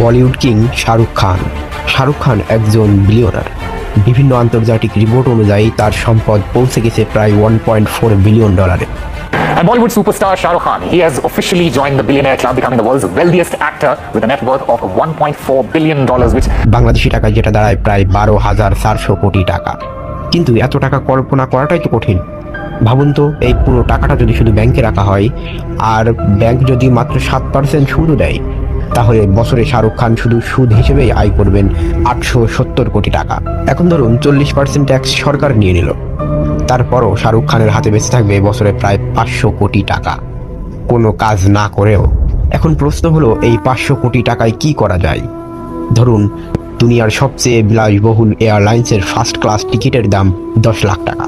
Bollywood king Shahrukh Khan. Shahrukh Khan একজন billionaire. বিভিন্ন আন্তর্জাতিক রিপোর্ট অনুযায়ী তার সম্পদ পৌঁছে গেছে প্রায় $1.4 billion. And Bollywood superstar Shah Rukh Khan, he has officially joined the billionaire club, becoming the world's wealthiest actor with a net worth of $1.4 billion, which Bangladeshi টাকায় যেটা দাঁড়ায় প্রায় 12,400 কোটি টাকা। কিন্তু এত টাকা কল্পনা করাটাই তো কঠিন। ভাবুন তো, এই পুরো টাকাটা যদি শুধু ব্যাংকে রাখা হয় আর ব্যাংক যদি মাত্র 7% সুদও দেয়, তাহলে বছরে শাহরুখ খান শুধু সুদ হিসেবেই আয় করবেন 870 কোটি টাকা। এখন ধরুন 40% ট্যাক্স সরকার নিয়ে নিল, তারপরও শাহরুখ খানের হাতে বেঁচে থাকবে বছরে প্রায় 500 কোটি টাকা, কোনো কাজ না করেও। এখন প্রশ্ন হলো, এই 500 কোটি টাকায় কি করা যায়? ধরুন, দুনিয়ার সবচেয়ে বিলাসবহুল এয়ারলাইন্সের ফার্স্ট ক্লাস টিকিটের দাম 10 লাখ টাকা।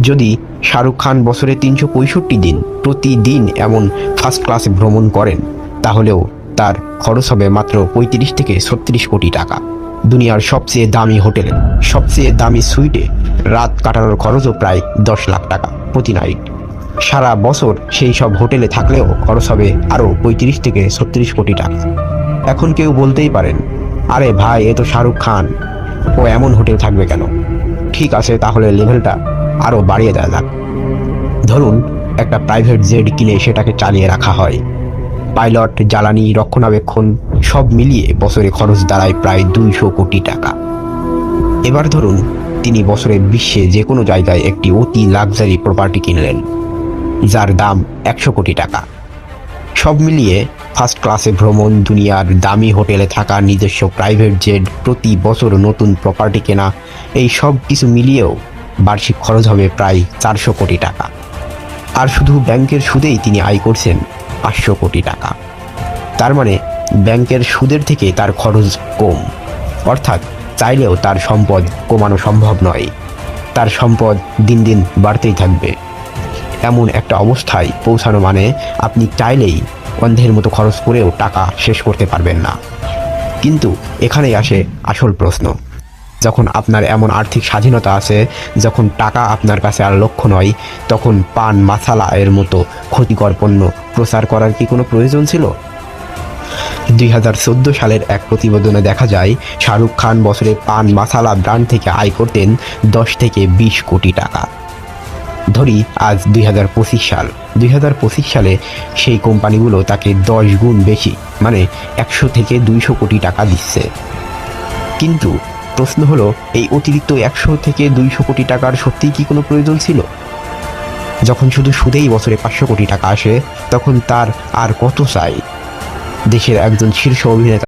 যদি শাহরুখ খান বছরে 365 দিন প্রতিদিন এমন ফার্স্ট ক্লাসে ভ্রমণ করেন, তাহলেও তার খরচ হবে মাত্র 35 থেকে 36 কোটি টাকা। দুনিয়ার সবচেয়ে দামি হোটেলে, সবচেয়ে দামি সুইটে রাত কাটানোর খরচও প্রায় 10 লাখ টাকা প্রতি নাইট। সারা বছর সেই সব হোটেলে থাকলেও খরচ হবে আরও 35 থেকে 36 কোটি টাকা। এখন কেউ বলতেই পারেন, আরে ভাই, এ তো শাহরুখ খান, ও এমন হোটেল থাকবে কেন? ঠিক আছে, তাহলে লেভেলটা আরও বাড়িয়ে দেওয়া যাক। ধরুন, একটা প্রাইভেট জেট কিনে সেটাকে চালিয়ে রাখা হয়। পাইলট, জ্বালানি, রক্ষণাবেক্ষণ সব মিলিয়ে বছরে খরচ দাঁড়ায় প্রায় 200 কোটি টাকা। এবার ধরুন, তিনি বছরে বিশ্বে যে কোনো জায়গায় একটি অতি লাক্সারি প্রপার্টি কিনলেন, যার দাম 100 কোটি টাকা। সব মিলিয়ে ফার্স্ট ক্লাসে ভ্রমণ, দুনিয়ার দামি হোটেলে থাকা, নিজস্ব প্রাইভেট জেট, প্রতি বছর নতুন প্রপার্টি কেনা, এই সব কিছু মিলিয়েও বার্ষিক খরচ হবে প্রায় 400 কোটি টাকা। আর শুধু ব্যাংকের সুদেই তিনি আয় করছেন 500 কোটি টাকা। তার মানে ব্যাংকের সুদের থেকে তার খরচ কম, অর্থাৎ চাইলেও তার সম্পদ কমানো সম্ভব নয়। তার সম্পদ দিন দিন বাড়তেই থাকবে। এমন একটা অবস্থায় পৌঁছানো মানে আপনি চাইলেই অন্ধের মতো খরচ করেও টাকা শেষ করতে পারবেন না। কিন্তু এখানেই আসে আসল প্রশ্ন, যখন আপনার এমন আর্থিক স্বাধীনতা আছে, যখন টাকা আপনার কাছে আর লক্ষ্য নয়, তখন পান মাসালা এর মতো ক্ষতিকর পণ্য প্রচার করার কি কোনো প্রয়োজন ছিল? 2014 সালের এক প্রতিবেদনে দেখা যায়, শাহরুখ খান বছরে পান মাসালা ব্র্যান্ড থেকে আয় করতেন 10 থেকে 20 কোটি টাকা। ধরি আজ 2025 সাল। 2025 সালে সেই কোম্পানিগুলো তাকে 10 গুণ বেশি, মানে 100 থেকে 200 কোটি টাকা দিচ্ছে। কিন্তু প্রশ্ন হলো, এই অতিরিক্ত 100 থেকে 200 কোটি টাকার সত্যিই কি কোনো প্রয়োজন ছিল? যখন শুধু সুদেই বছরে 500 কোটি টাকা আসে, তখন তার আর কত চাই? দেশের একজন শীর্ষ অভিনেতা